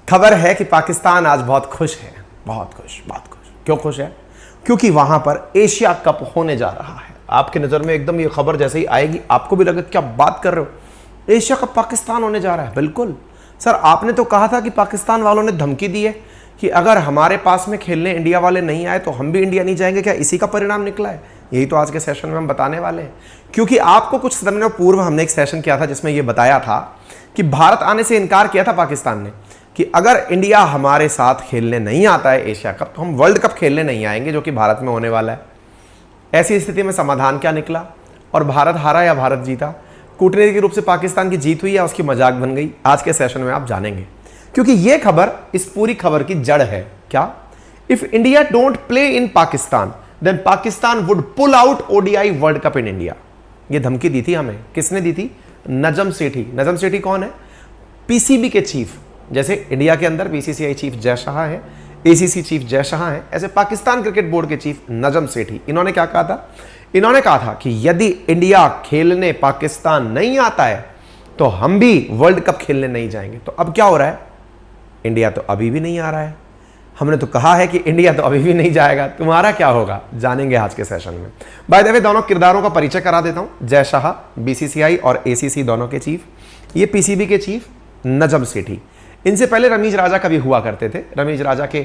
खबर है कि पाकिस्तान आज बहुत खुश है, बहुत खुश, बहुत खुश। क्यों खुश है? क्योंकि वहां पर एशिया कप होने जा रहा है। आपकी नजर में एकदम ये खबर जैसे ही आएगी आपको भी लगे क्या बात कर रहे हो, एशिया कप पाकिस्तान होने जा रहा है। बिल्कुल सर, आपने तो कहा था कि पाकिस्तान वालों ने धमकी दी है कि अगर हमारे पास में खेलने इंडिया वाले नहीं आए तो हम भी इंडिया नहीं जाएंगे। क्या इसी का परिणाम निकला है? यही तो आज के सेशन में हम बताने वाले हैं। क्योंकि आपको कुछ समय पूर्व हमने एक सेशन किया था जिसमें यह बताया था कि भारत आने से इनकार किया था पाकिस्तान ने कि अगर इंडिया हमारे साथ खेलने नहीं आता है एशिया कप तो हम वर्ल्ड कप खेलने नहीं आएंगे, जो कि भारत में होने वाला है। ऐसी स्थिति में समाधान क्या निकला और भारत हारा या भारत जीता? कूटनीतिक रूप से पाकिस्तान की जीत हुई या उसकी मजाक बन गई? आज के सेशन में आप जानेंगे, क्योंकि यह खबर इस पूरी खबर की जड़ है। क्या? If India don't play in Pakistan then Pakistan would pull out ODI World Cup in India. यह धमकी दी थी हमें। किसने दी थी? नजम सेठी। नजम सेठी कौन है? पीसीबी के चीफ। जैसे इंडिया के अंदर बीसीसीआई चीफ जय शाह है, एसीसी चीफ जय शाह है, ऐसे पाकिस्तान क्रिकेट बोर्ड के चीफ नजम सेठी। इन्होंने क्या कहा था? इन्होंने कहा था कि यदि इंडिया खेलने पाकिस्तान नहीं आता है तो हम भी वर्ल्ड कप खेलने नहीं जाएंगे। तो अब क्या हो रहा है? इंडिया तो अभी भी नहीं आ रहा है। हमने तो कहा है कि इंडिया तो अभी भी नहीं जाएगा। तुम्हारा क्या होगा? जानेंगे आज के सेशन में। बाय द वे, दोनों किरदारों का परिचय करा देता हूं। जय शाह बीसीसीआई और एसीसी दोनों के चीफ, ये पीसीबी के चीफ नजम सेठी। इनसे पहले रमीज राजा कभी हुआ करते थे। रमीज राजा के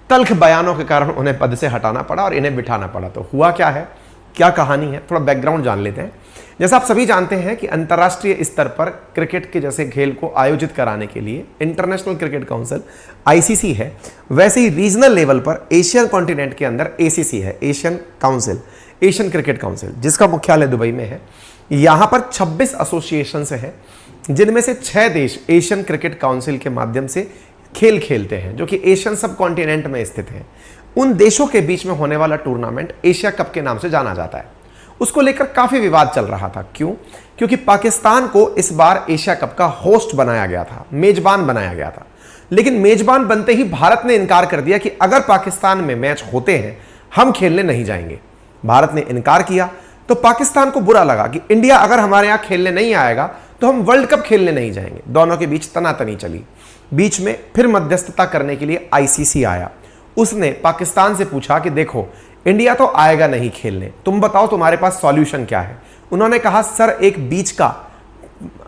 तल्ख बयानों के कारण उन्हें पद से हटाना पड़ा और इन्हें बिठाना पड़ा। तो हुआ क्या है, क्या कहानी है, थोड़ा बैकग्राउंड जान लेते हैं। जैसा आप सभी जानते हैं कि अंतर्राष्ट्रीय स्तर पर क्रिकेट के जैसे खेल को आयोजित कराने के लिए इंटरनेशनल क्रिकेट काउंसिल आईसीसी है, वैसे ही रीजनल लेवल पर एशियन कॉन्टिनेंट के अंदर एसीसी है, Asian council, Asian cricket council, जिसका मुख्यालय दुबई में है। यहां पर 26 एसोसिएशन हैं, जिनमें से 6 देश एशियन क्रिकेट काउंसिल के माध्यम से खेल खेलते हैं, जो कि एशियन सब कॉन्टिनेंट में स्थित है। उन देशों के बीच में होने वाला टूर्नामेंट एशिया कप के नाम से जाना जाता है। उसको लेकर काफी विवाद चल रहा था। क्यों? क्योंकि पाकिस्तान को इस बार एशिया कप का होस्ट बनाया गया था, मेजबान बनाया गया था। लेकिन मेजबान बनते ही भारत ने इनकार कर दिया कि अगर पाकिस्तान में मैच होते हैं हम खेलने नहीं जाएंगे। भारत ने इनकार किया तो पाकिस्तान को बुरा लगा कि इंडिया अगर हमारे यहां खेलने नहीं आएगा तो हम वर्ल्ड कप खेलने नहीं जाएंगे। दोनों के बीच तनातनी चली। बीच में फिर मध्यस्थता करने के लिए आईसीसी आया। उसने पाकिस्तान से पूछा कि देखो, इंडिया तो आएगा नहीं खेलने, तुम बताओ तुम्हारे पास सॉल्यूशन क्या है। उन्होंने कहा सर एक बीच का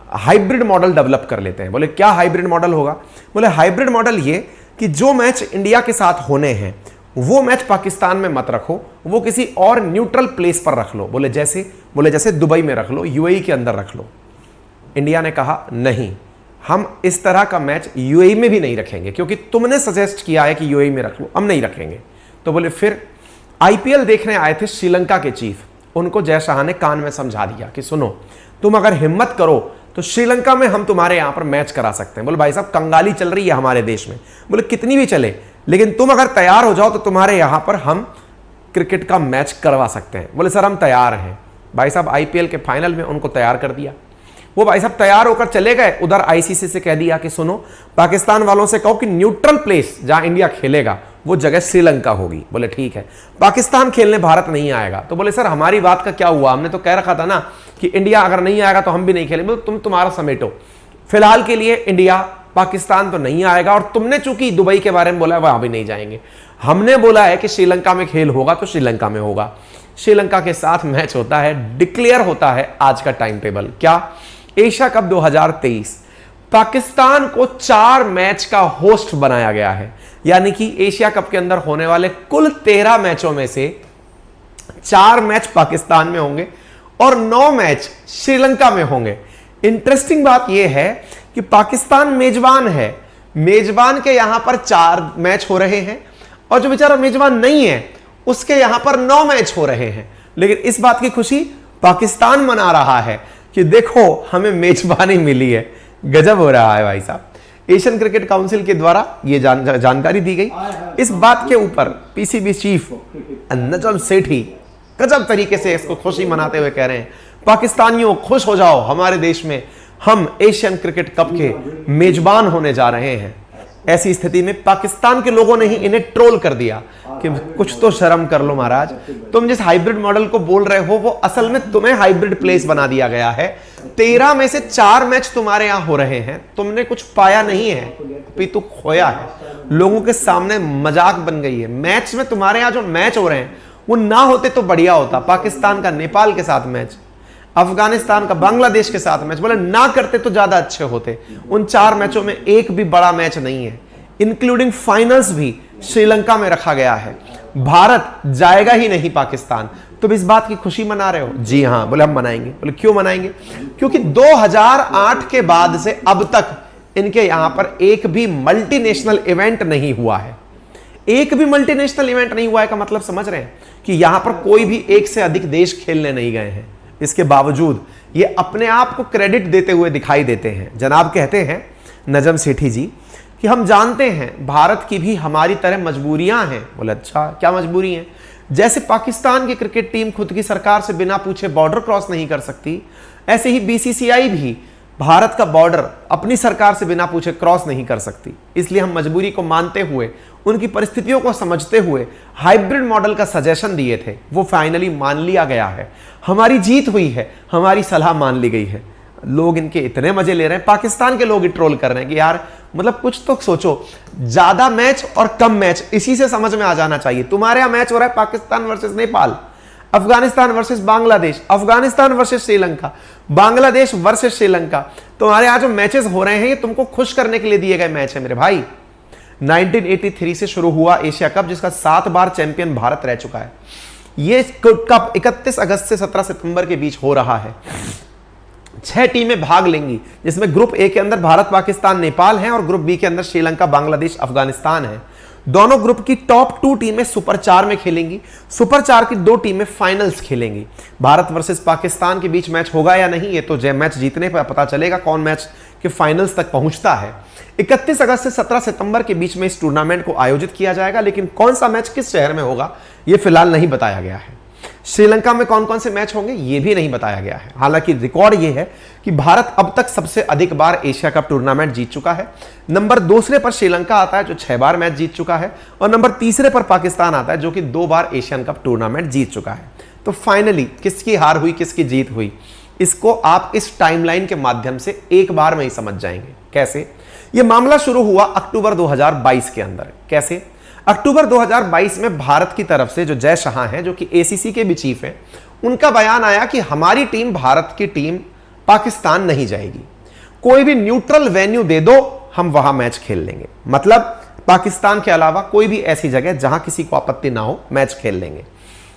हाइब्रिड मॉडल डेवलप कर लेते हैं। बोले क्या हाइब्रिड मॉडल होगा? बोले हाइब्रिड मॉडल ये कि जो मैच इंडिया के साथ होने हैं वो मैच पाकिस्तान में मत रखो, वो किसी और न्यूट्रल प्लेस पर रख लो। बोले जैसे दुबई में रख लो, यूएई के अंदर रख लो। इंडिया ने कहा नहीं, हम इस तरह का मैच यूएई में भी नहीं रखेंगे, क्योंकि तुमने सजेस्ट किया है कि यूएई में रख लो, हम नहीं रखेंगे। तो बोले फिर आईपीएल देखने आए थे श्रीलंका के चीफ, उनको जय शाह ने कान में समझा दिया कि सुनो, तुम अगर हिम्मत करो तो श्रीलंका में हम तुम्हारे यहां पर मैच करा सकते हैं। बोले भाई साहब कंगाली चल रही है हमारे देश में। बोले कितनी भी चले, लेकिन तुम अगर तैयार हो जाओ तो तुम्हारे यहां पर हम क्रिकेट का मैच करवा सकते हैं। बोले सर हम तैयार हैं। भाई साहब आईपीएल के फाइनल में उनको तैयार कर दिया। वो भाई साहब तैयार होकर चले गए। उधर आईसीसी से कह दिया कि सुनो, पाकिस्तान वालों से कहो कि न्यूट्रल प्लेस जहां इंडिया खेलेगा वो जगह श्रीलंका होगी। बोले ठीक है। पाकिस्तान खेलने भारत नहीं आएगा। तो बोले सर हमारी बात का क्या हुआ, हमने तो कह रखा था ना कि इंडिया अगर नहीं आएगा तो हम भी नहीं खेलेंगे। तुम तुम्हारा समेटो, फिलहाल के लिए इंडिया पाकिस्तान तो नहीं आएगा, और तुमने चूंकि दुबई के बारे में बोला वहां भी नहीं जाएंगे। हमने बोला है कि श्रीलंका में खेल होगा तो श्रीलंका में होगा। श्रीलंका के साथ मैच होता है, डिक्लेयर होता है आज का टाइम टेबल। क्या? Asia cup 2023। पाकिस्तान को 4 मैच का होस्ट बनाया गया है, यानी कि एशिया कप के अंदर होने वाले कुल 13 मैचों में से 4 मैच पाकिस्तान में होंगे और 9 मैच श्रीलंका में होंगे। इंटरेस्टिंग बात यह है कि पाकिस्तान मेजबान है, मेजबान के यहां पर 4 मैच हो रहे हैं और जो बेचारा मेजबान नहीं है उसके यहां पर 9 मैच हो रहे हैं। लेकिन इस बात की खुशी पाकिस्तान मना रहा है कि देखो हमें मेजबानी मिली है। गजब हो रहा है भाई साहब। एशियन क्रिकेट काउंसिल के द्वारा यह जानकारी दी गई। इस बात के ऊपर पीसीबी चीफ नजम सेठी गजब तरीके से इसको खुशी मनाते हुए कह रहे हैं, पाकिस्तानियों खुश हो जाओ, हमारे देश में हम एशियन क्रिकेट कप के मेजबान होने जा रहे हैं। ऐसी स्थिति में पाकिस्तान के लोगों ने ही इन्हें ट्रोल कर दिया कि कुछ तो शर्म कर लो महाराज। तुम जिस हाइब्रिड मॉडल को बोल रहे हो वो असल में तुम्हें हाइब्रिड प्लेस बना दिया गया है। 13 में से 4 मैच तुम्हारे यहां हो रहे हैं, तुमने कुछ पाया नहीं है, पितु खोया है, लोगों के सामने मजाक बन गई है। मैच में तुम्हारे यहां जो मैच हो रहे हैं वो ना होते तो बढ़िया होता। पाकिस्तान का नेपाल के साथ मैच, अफगानिस्तान का बांग्लादेश के साथ मैच, बोले ना करते तो ज्यादा अच्छे होते। उन 4 मैचों में एक भी बड़ा मैच नहीं है, इंक्लूडिंग फाइनल्स भी श्रीलंका में रखा गया है। भारत जाएगा ही नहीं पाकिस्तान। तुम इस बात की खुशी मना रहे हो? जी हां। बोले हम मनाएंगे। बोले क्यों मनाएंगे? क्योंकि 2008 के बाद से अब तक इनके यहां पर एक भी मल्टीनेशनल इवेंट नहीं हुआ है। एक भी मल्टीनेशनल इवेंट नहीं हुआ है का मतलब समझ रहे हैं कि यहां पर कोई भी एक से अधिक देश खेलने नहीं गए हैं। इसके बावजूद ये अपने आप को क्रेडिट देते हुए दिखाई देते हैं। जनाब कहते हैं नजम सेठी जी कि हम जानते हैं भारत की भी हमारी तरह मजबूरियां हैं। बोले अच्छा, क्या मजबूरी हैं? जैसे पाकिस्तान की क्रिकेट टीम खुद की सरकार से बिना पूछे बॉर्डर क्रॉस नहीं कर सकती, ऐसे ही बीसीसीआई भी भारत का बॉर्डर अपनी सरकार से बिना पूछे क्रॉस नहीं कर सकती। इसलिए हम मजबूरी को मानते हुए, उनकी परिस्थितियों को समझते हुए हाइब्रिड मॉडल का सजेशन दिए थे। वो फाइनली मान लिया गया है, हमारी जीत हुई है, हमारी सलाह मान ली गई है। लोग इनके इतने मजे ले रहे हैं, पाकिस्तान के लोग ही ट्रोल कर रहे हैं कि यार मतलब कुछ तो सोचो, ज्यादा मैच और कम मैच, इसी से समझ में आ जाना चाहिए। तुम्हारे यहां मैच हो रहा है Pakistan versus Nepal, Afghanistan versus Bangladesh, Afghanistan versus Sri Lanka, Bangladesh versus Sri Lanka. तुम्हारे यहां जो मैचेस हो रहे हैं ये तुमको खुश करने के लिए दिए गए मैच है मेरे भाई। 1983 से शुरू हुआ एशिया कप, जिसका 7 बार चैंपियन भारत रह चुका है। ये कप 31 अगस्त से 17 सितंबर के बीच हो रहा है। 6 टीमें भाग लेंगी, जिसमें ग्रुप ए के अंदर भारत, पाकिस्तान, नेपाल हैं और ग्रुप बी के अंदर श्रीलंका, बांग्लादेश, अफगानिस्तान है। दोनों ग्रुप की टॉप 2 टीमें सुपर 4 में खेलेंगी। सुपर 4 की 2 टीमें फाइनल्स खेलेंगी। भारत वर्सेस पाकिस्तान के बीच मैच होगा या नहीं, ये तो जय मैच जीतने पर पता चलेगा कौन मैच के फाइनल्स तक पहुंचता है। 31 अगस्त से 17 सितंबर के बीच में इस टूर्नामेंट को आयोजित किया जाएगा, लेकिन कौन सा मैच किस शहर में होगा यह फिलहाल नहीं बताया गया है। श्रीलंका में कौन कौन से मैच होंगे यह भी नहीं बताया गया है। हालांकि रिकॉर्ड यह है कि भारत अब तक सबसे अधिक बार एशिया कप टूर्नामेंट जीत चुका है। नंबर दूसरे पर श्रीलंका आता है जो 6 बार मैच जीत चुका है, और नंबर तीसरे पर पाकिस्तान आता है जो कि 2 बार एशियन कप टूर्नामेंट जीत चुका है। तो फाइनली किसकी हार हुई, किसकी जीत हुई, इसको आप इस टाइमलाइन के माध्यम से एक बार में ही समझ जाएंगे। कैसे? यह मामला शुरू हुआ अक्टूबर 2022 के अंदर। कैसे? अक्टूबर 2022 में भारत की तरफ से जो जय शाह हैं, जो कि एसीसी के भी चीफ हैं, उनका बयान आया कि हमारी टीम, भारत की टीम पाकिस्तान नहीं जाएगी, कोई भी न्यूट्रल वेन्यू दे दो, हम वहां मैच खेल लेंगे। मतलब पाकिस्तान के अलावा कोई भी ऐसी जगह जहां किसी को आपत्ति ना हो, मैच खेल लेंगे।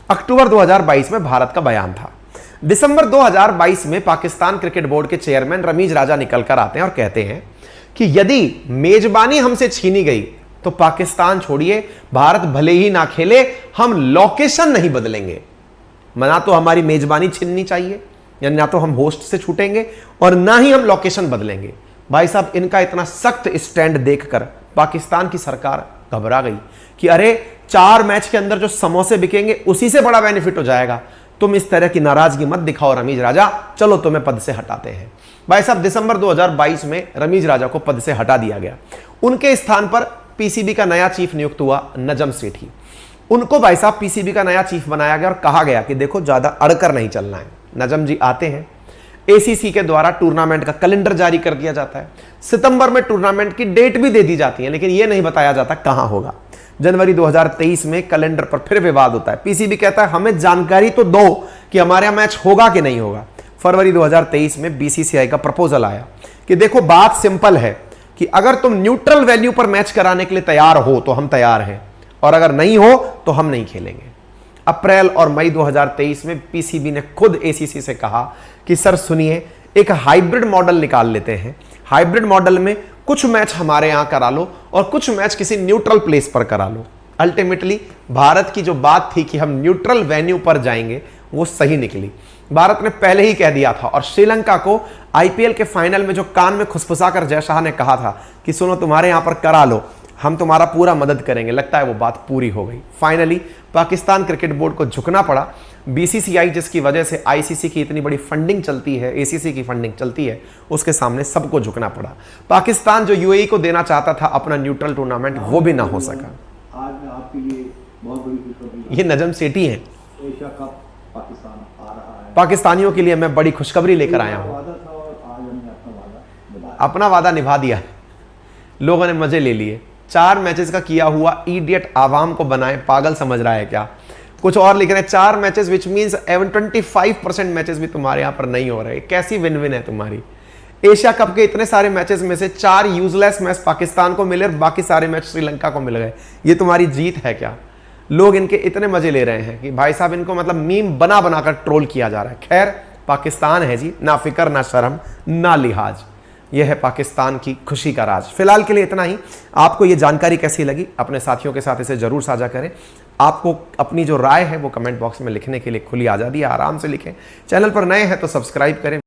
अक्टूबर 2022 में भारत का बयान था। दिसंबर 2022 में पाकिस्तान क्रिकेट बोर्ड के चेयरमैन रमीज राजा निकलकर आते हैं और कहते हैं कि यदि मेजबानी हमसे छीनी गई तो पाकिस्तान छोड़िए, भारत भले ही ना खेले, हम लोकेशन नहीं बदलेंगे। ना तो हमारी मेजबानी छीननी चाहिए, या ना तो हम होस्ट से छूटेंगे, और ना ही हम लोकेशन बदलेंगे। भाई साहब, इनका इतना सख्त स्टैंड देखकर पाकिस्तान की सरकार घबरा गई कि अरे 4 मैच के अंदर जो समोसे बिकेंगे उसी से बड़ा बेनिफिट हो जाएगा। तुम इस तरह की नाराजगी मत दिखाओ रमीज राजा, चलो तुम्हें पद से हटाते हैं। भाई साहब, दिसंबर 2022 में रमीज राजा को पद से हटा दिया गया। उनके स्थान पर पीसीबी का नया चीफ नियुक्त हुआ नजम सेठी। उनको भाई साहब पीसीबी का नया चीफ बनाया गया और कहा गया कि देखो ज्यादा अड़कर नहीं चलना है। नजम जी आते हैं, एसीसी के द्वारा टूर्नामेंट का कैलेंडर जारी कर दिया जाता है। सितंबर में टूर्नामेंट की डेट भी दे दी जाती है, लेकिन यह नहीं बताया जाता कहां होगा। जनवरी 2023 में कैलेंडर पर फिर विवाद होता है। पीसीबी कहता है हमें जानकारी तो दो कि हमारे यहां मैच होगा कि नहीं होगा। फरवरी 2023 में बीसीसीआई का प्रपोजल आया कि देखो बात सिंपल है कि अगर तुम न्यूट्रल वेन्यू पर मैच कराने के लिए तैयार हो तो हम तैयार हैं, और अगर नहीं हो तो हम नहीं खेलेंगे। अप्रैल और मई 2023 में पीसीबी ने खुद एसीसी से कहा कि सर सुनिए, एक हाइब्रिड मॉडल निकाल लेते हैं। हाइब्रिड मॉडल में कुछ मैच हमारे यहां करा लो और कुछ मैच किसी न्यूट्रल प्लेस पर करा लो। अल्टीमेटली भारत की जो बात थी कि हम न्यूट्रल वेन्यू पर जाएंगे, वो सही निकली। भारत ने पहले ही कह दिया था, और श्रीलंका को आईपीएल के फाइनल में जो कान में खुसफुसाकर जय शाह ने कहा था कि सुनो तुम्हारे यहां पर करा लो, हम तुम्हारा पूरा मदद करेंगे, लगता है वो बात पूरी हो गई। फाइनली पाकिस्तान क्रिकेट बोर्ड को झुकना पड़ा। बीसीसीआई जिसकी वजह से आईसीसी की इतनी बड़ी फंडिंग चलती है, एसीसी की फंडिंग चलती है, उसके सामने सबको झुकना पड़ा। पाकिस्तान जो यूएई को देना चाहता था अपना न्यूट्रल टूर्नामेंट, वो भी ना हो सका। आज मैं आपके लिए बहुत ये नजम सेठी हैं। एशिया कप पाकिस्तान आ रहा है, पाकिस्तानियों के लिए मैं बड़ी खुशखबरी लेकर आया हूँ। वादा था और आज हमने अपना वादा निभाया। अपना वादा निभा दिया, लोगों ने मजे ले लिए। 4 मैचेस का किया हुआ इडियट आवाम को बनाए पागल समझ रहा है क्या? कुछ और लिख रहे हैं 4 मैचेस विच मींस 25% मैचेस भी तुम्हारे यहां पर नहीं हो रहे। कैसी विन विन है तुम्हारी? एशिया कप के इतने सारे मैचेस में से 4 यूजलेस मैच पाकिस्तान को मिले और बाकी सारे मैच श्रीलंका को मिल गए। ये तुम्हारी जीत है क्या? लोग इनके इतने मजे ले रहे हैं कि भाई साहब इनको मतलब मीम बना बनाकर ट्रोल किया जा रहा है। खैर, पाकिस्तान है जी, ना फिक्र ना शर्म ना लिहाज। यह है पाकिस्तान की खुशी का राज। फिलहाल के लिए इतना ही। आपको यह जानकारी कैसी लगी अपने साथियों के साथ इसे जरूर साझा करें। आपको अपनी जो राय है वो कमेंट बॉक्स में लिखने के लिए खुली आज़ादी है, आराम से लिखें। चैनल पर नए हैं तो सब्सक्राइब करें,